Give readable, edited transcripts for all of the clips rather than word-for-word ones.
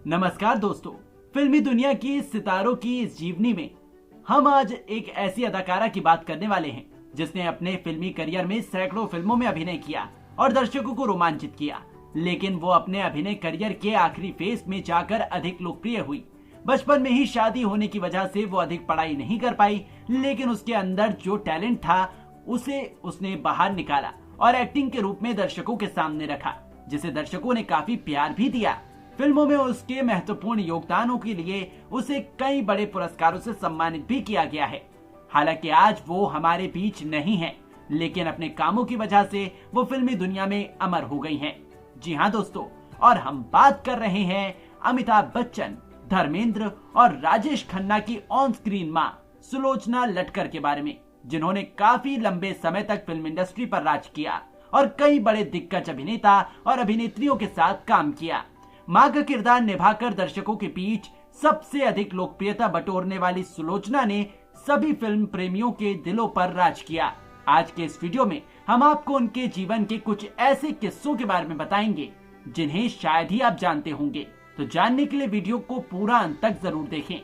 नमस्कार दोस्तों, फिल्मी दुनिया की सितारों की इस जीवनी में हम आज एक ऐसी अदाकारा की बात करने वाले हैं जिसने अपने फिल्मी करियर में सैकड़ों फिल्मों में अभिनय किया और दर्शकों को रोमांचित किया। लेकिन वो अपने अभिनय करियर के आखिरी फेज में जाकर अधिक लोकप्रिय हुई। बचपन में ही शादी होने की वजह से वो अधिक पढ़ाई नहीं कर पाई, लेकिन उसके अंदर जो टैलेंट था उसे उसने बाहर निकाला और एक्टिंग के रूप में दर्शकों के सामने रखा, जिसे दर्शकों ने काफी प्यार भी दिया। फिल्मों में उसके महत्वपूर्ण योगदानों के लिए उसे कई बड़े पुरस्कारों से सम्मानित भी किया गया है। हालांकि आज वो हमारे बीच नहीं है, लेकिन अपने कामों की वजह से वो फिल्मी दुनिया में अमर हो गई हैं। जी हाँ दोस्तों, और हम बात कर रहे हैं अमिताभ बच्चन, धर्मेंद्र और राजेश खन्ना की ऑन स्क्रीन मां सुलोचना लटकर के बारे में, जिन्होंने काफी लंबे समय तक फिल्म इंडस्ट्री पर राज किया और कई बड़े दिग्गज अभिनेता और अभिनेत्रियों के साथ काम किया। मां का किरदार निभाकर दर्शकों के बीच सबसे अधिक लोकप्रियता बटोरने वाली सुलोचना ने सभी फिल्म प्रेमियों के दिलों पर राज किया। आज के इस वीडियो में हम आपको उनके जीवन के कुछ ऐसे किस्सों के बारे में बताएंगे जिन्हें शायद ही आप जानते होंगे। तो जानने के लिए वीडियो को पूरा अंत तक जरूर देखें।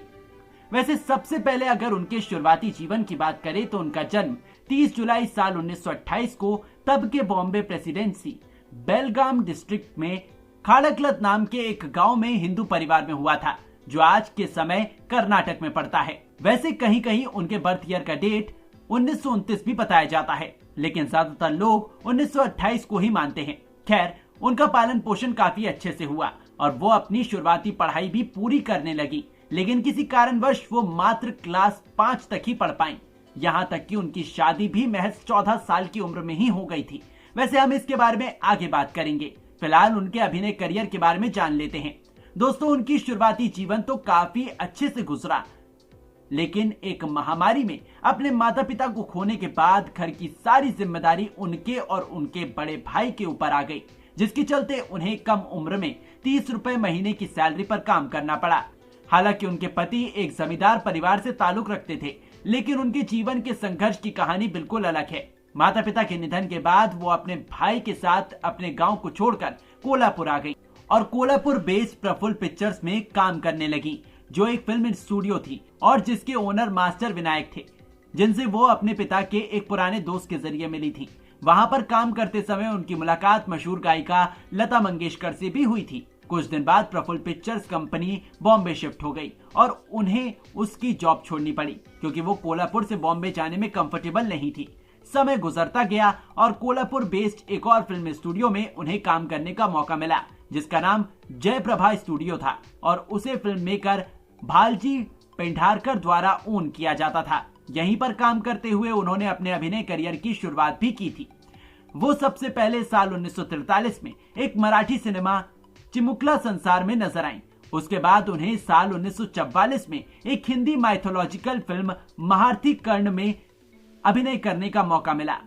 वैसे सबसे पहले अगर उनके शुरुआती जीवन की बात करें तो उनका जन्म 30 जुलाई साल 1928 को तब के बॉम्बे प्रेसिडेंसी बेलगाम डिस्ट्रिक्ट में खाड़कलत नाम के एक गांव में हिंदू परिवार में हुआ था, जो आज के समय कर्नाटक में पड़ता है। वैसे कहीं कहीं उनके बर्थ ईयर का डेट 1929 भी बताया जाता है, लेकिन ज्यादातर लोग 1928 को ही मानते हैं। खैर, उनका पालन पोषण काफी अच्छे से हुआ और वो अपनी शुरुआती पढ़ाई भी पूरी करने लगी, लेकिन किसी कारणवश वो मात्र क्लास 5 तक ही पढ़ पाई। यहाँ तक कि उनकी शादी भी महज 14 साल की उम्र में ही हो गई थी। वैसे हम इसके बारे में आगे बात करेंगे, फिलहाल उनके अभिनय करियर के बारे में जान लेते हैं। दोस्तों, उनकी शुरुआती जीवन तो काफी अच्छे से गुजरा, लेकिन एक महामारी में अपने माता पिता को खोने के बाद घर की सारी जिम्मेदारी उनके और उनके बड़े भाई के ऊपर आ गई, जिसके चलते उन्हें कम उम्र में 30 रुपए महीने की सैलरी पर काम करना पड़ा। हालांकि उनके पति एक जमींदार परिवार से ताल्लुक रखते थे, लेकिन उनके जीवन के संघर्ष की कहानी बिल्कुल अलग है। माता पिता के निधन के बाद वो अपने भाई के साथ अपने गांव को छोड़कर कोल्हापुर आ गई और कोल्हापुर बेस्ड प्रफुल्ल पिक्चर्स में काम करने लगी, जो एक फिल्म स्टूडियो थी और जिसके ओनर मास्टर विनायक थे, जिनसे वो अपने पिता के एक पुराने दोस्त के जरिए मिली थी। वहां पर काम करते समय उनकी मुलाकात मशहूर गायिका लता मंगेशकर से भी हुई थी। कुछ दिन बाद Prafulla pictures company Bombay shift हो गई और उन्हें उसकी जॉब छोड़नी पड़ी, क्योंकि वो कोल्हापुर से बॉम्बे जाने में कंफर्टेबल नहीं थी। समय गुजरता गया और कोल्हापुर बेस्ड एक और फिल्म स्टूडियो में उन्हें काम करने का मौका मिला, जिसका नाम जयप्रभा स्टूडियो था और उसे फिल्म मेकर भालजी पेंढारकर द्वारा ओन किया जाता था। यहीं पर काम करते हुए उन्होंने अपने अभिनय करियर की शुरुआत भी की थी। वो सबसे पहले साल 1943 में एक मराठी सिनेमा चिमुकला संसार में नजर आई। उसके बाद उन्हें साल 1944 में एक हिंदी माइथोलॉजिकल फिल्म महारथी कर्ण में अभिनय करने का मौका मिला।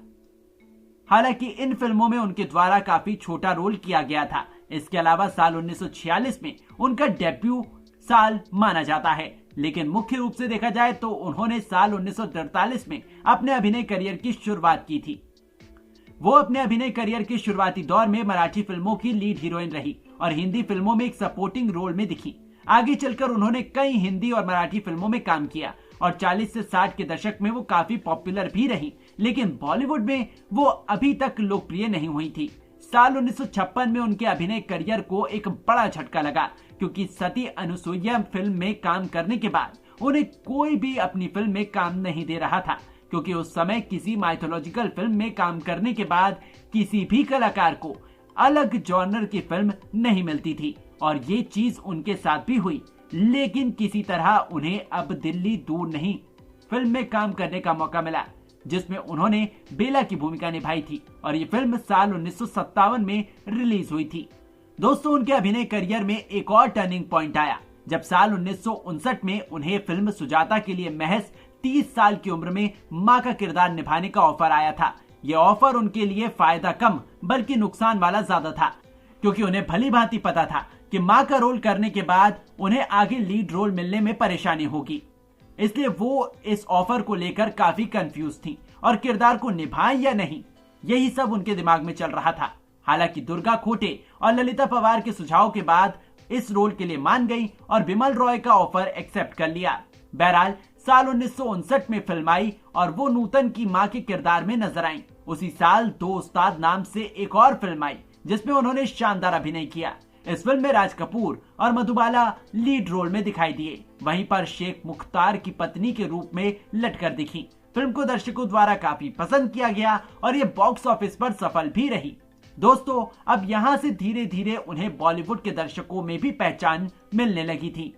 हालांकि इन फिल्मों में उनके द्वारा काफी छोटा रोल किया गया था। इसके अलावा साल 1946 में उनका डेब्यू साल माना जाता है, लेकिन मुख्य रूप से देखा जाए तो उन्होंने साल 1943 में अपने अभिनय करियर की शुरुआत की थी। वो अपने अभिनय करियर के शुरुआती दौर में मराठी फिल्मों की लीड हीरोइन रही और हिंदी फिल्मों में एक सपोर्टिंग रोल में दिखी। आगे चलकर उन्होंने कई हिंदी और मराठी फिल्मों में काम किया और 40 से 60 के दशक में वो काफी पॉपुलर भी रही, लेकिन बॉलीवुड में वो अभी तक लोकप्रिय नहीं हुई थी। साल 1956 में उनके अभिनय करियर को एक बड़ा झटका लगा, क्योंकि सती अनुसुईया फिल्म में काम करने के बाद उन्हें कोई भी अपनी फिल्म में काम नहीं दे रहा था, क्योंकि उस समय किसी माइथोलॉजिकल फिल्म में काम करने के बाद किसी भी कलाकार को अलग जॉनर की फिल्म नहीं मिलती थी और ये चीज उनके साथ भी हुई। लेकिन किसी तरह उन्हें अब दिल्ली दूर नहीं फिल्म में काम करने का मौका मिला, जिसमें उन्होंने बेला की भूमिका निभाई थी और ये फिल्म साल 1957 में रिलीज हुई थी। दोस्तों, उनके अभिनय करियर में एक और टर्निंग पॉइंट आया जब साल 1959 में उन्हें फिल्म सुजाता के लिए महज 30 साल की उम्र में मां का किरदार निभाने का ऑफर आया था। ये ऑफर उनके लिए फायदा कम बल्कि नुकसान वाला ज्यादा था, क्योंकि उन्हें भली भांति पता था कि मां का रोल करने के बाद उन्हें आगे लीड रोल मिलने में परेशानी होगी। इसलिए वो इस ऑफर को लेकर काफी कंफ्यूज थी और किरदार को निभाएं या नहीं, यही सब उनके दिमाग में चल रहा था। हालांकि दुर्गा खोटे और ललिता पवार के सुझाव के बाद इस रोल के लिए मान गई और बिमल रॉय का ऑफर एक्सेप्ट कर लिया। बहरहाल साल 1959 में फिल्म आई और वो नूतन की मां के किरदार में नजर आई। उसी साल दो उस्ताद नाम से एक और फिल्म आई जिसमें उन्होंने शानदार अभिनय किया। इस फिल्म में राज कपूर और मधुबाला लीड रोल में दिखाई दिए। वहीं पर शेख मुख्तार की पत्नी के रूप में लटकर दिखी। फिल्म को दर्शकों द्वारा काफी पसंद किया गया और ये बॉक्स ऑफिस पर सफल भी रही। दोस्तों, अब यहाँ से धीरे धीरे उन्हें बॉलीवुड के दर्शकों में भी पहचान मिलने लगी थी।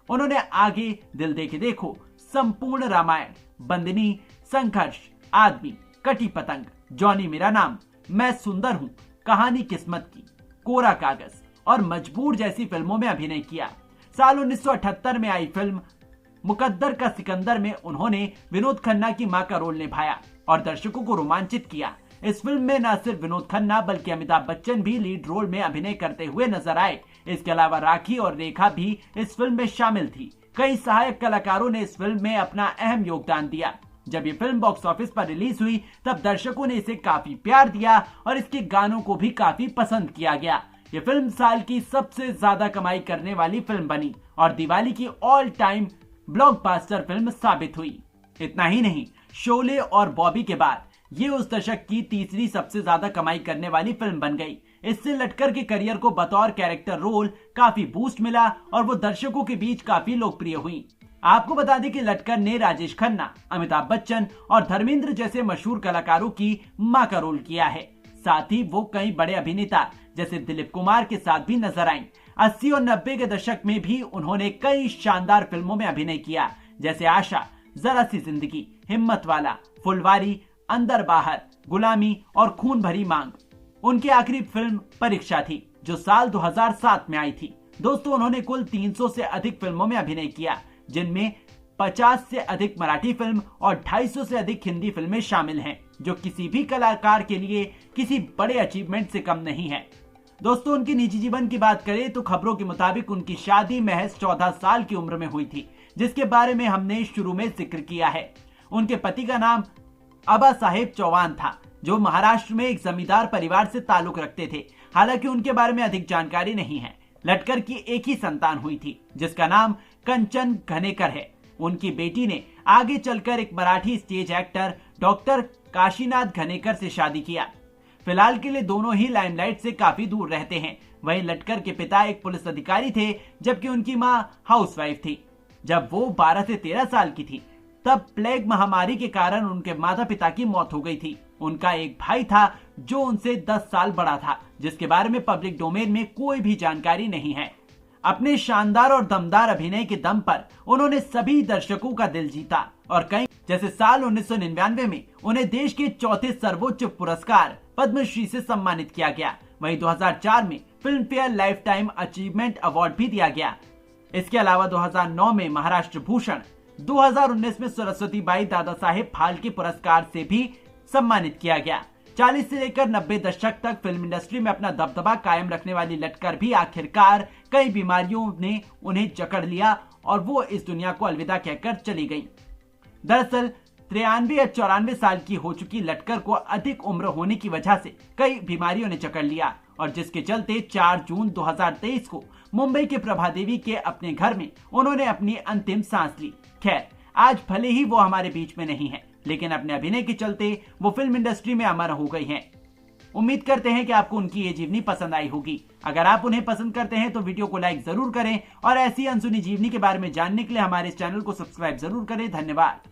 उन्होंने आगे दिल दे के देखो, संपूर्ण रामायण, बंदनी, संघर्ष, आदमी, कटी पतंग, जॉनी मेरा नाम, मैं सुंदर हूँ, कहानी किस्मत की, कोरा कागज और मजबूर जैसी फिल्मों में अभिनय किया। साल 1978 में आई फिल्म मुकद्दर का सिकंदर में उन्होंने विनोद खन्ना की मां का रोल निभाया और दर्शकों को रोमांचित किया। इस फिल्म में न सिर्फ विनोद खन्ना बल्कि अमिताभ बच्चन भी लीड रोल में अभिनय करते हुए नजर आए। इसके अलावा राखी और रेखा भी इस फिल्म में शामिल थी। कई सहायक कलाकारों ने इस फिल्म में अपना अहम योगदान दिया। जब ये फिल्म बॉक्स ऑफिस पर रिलीज हुई तब दर्शकों ने इसे काफी प्यार दिया और इसके गानों को भी काफी पसंद किया गया। ये फिल्म साल की सबसे ज्यादा कमाई करने वाली फिल्म बनी और दिवाली की ऑल टाइम ब्लॉकबस्टर फिल्म साबित हुई। इतना ही नहीं, शोले और बॉबी के बाद ये उस दशक की तीसरी सबसे ज्यादा कमाई करने वाली फिल्म बन गई। इससे लटकर के करियर को बतौर कैरेक्टर रोल काफी बूस्ट मिला और वो दर्शकों के बीच काफी लोकप्रिय हुई। आपको बता दें कि लटकर ने राजेश खन्ना, अमिताभ बच्चन और धर्मेंद्र जैसे मशहूर कलाकारों की मां का रोल किया है। साथ ही वो कई बड़े अभिनेता जैसे दिलीप कुमार के साथ भी नजर आईं। 80 और 90 के दशक में भी उन्होंने कई शानदार फिल्मों में अभिनय किया, जैसे आशा, जरा सी जिंदगी, हिम्मत वाला, फुलवारी, अंदर बाहर, गुलामी और खून भरी मांग। उनकी आखिरी फिल्म परीक्षा थी जो साल 2007 में आई थी। दोस्तों, उन्होंने कुल 300 से अधिक फिल्मों में अभिनय किया, जिनमें 50 से अधिक मराठी फिल्म और 250 से अधिक हिंदी फिल्में शामिल हैं, जो किसी भी कलाकार के लिए किसी बड़े अचीवमेंट से कम नहीं है। दोस्तों, उनके निजी जीवन की बात करें तो खबरों के मुताबिक उनकी शादी महज 14 साल की उम्र में हुई थी, जिसके बारे में हमने शुरू में जिक्र किया है। उनके पति का नाम अबा साहेब चौहान था, जो महाराष्ट्र में एक जमींदार परिवार से ताल्लुक रखते थे। हालांकि उनके बारे में अधिक जानकारी नहीं है। लटकर की एक ही संतान हुई थी, जिसका नाम कंचन घनेकर है। उनकी बेटी ने आगे चलकर एक Marathi stage actor doctor Kashinath Ghanekar से शादी किया। फिलहाल के लिए दोनों ही लाइमलाइट से काफी दूर रहते हैं। वहीं लटकर के पिता एक पुलिस अधिकारी थे, जबकि उनकी मां हाउसवाइफ थी। जब वो 12 से 13 साल की थी तब प्लेग महामारी के कारण उनके माता पिता की मौत हो गई थी। उनका एक भाई था जो उनसे 10 साल बड़ा था, जिसके बारे में पब्लिक डोमेन में कोई भी जानकारी नहीं है। अपने शानदार और दमदार अभिनय के दम पर उन्होंने सभी दर्शकों का दिल जीता और कई जैसे साल 1999 में उन्हें देश के चौथे सर्वोच्च पुरस्कार पद्मश्री से सम्मानित किया गया। वहीं 2004 में film fair life time achievement award भी दिया गया। इसके अलावा 2009 में महाराष्ट्र भूषण, 2019 में सरस्वती बाई दादा साहेब फाल्के पुरस्कार से भी सम्मानित किया गया। 40 से लेकर 90 दशक तक फिल्म इंडस्ट्री में अपना दबदबा कायम रखने वाली लटकर भी आखिरकार कई बीमारियों ने उन्हें जकड़ लिया और वो इस दुनिया को अलविदा कहकर चली गई। दरअसल 93 या 94 साल की हो चुकी लटकर को अधिक उम्र होने की वजह से कई बीमारियों ने जकड़ लिया और जिसके चलते 4 जून 2023 को मुंबई के प्रभादेवी के अपने घर में उन्होंने अपनी अंतिम सांस ली। खैर, आज भले ही वो हमारे बीच में नहीं है, लेकिन अपने अभिनय के चलते वो फिल्म इंडस्ट्री में अमर हो गई हैं। उम्मीद करते हैं कि आपको उनकी ये जीवनी पसंद आई होगी। अगर आप उन्हें पसंद करते हैं तो वीडियो को लाइक जरूर करें और ऐसी अनसुनी जीवनी के बारे में जानने के लिए हमारे इस चैनल को सब्सक्राइब जरूर करें। धन्यवाद।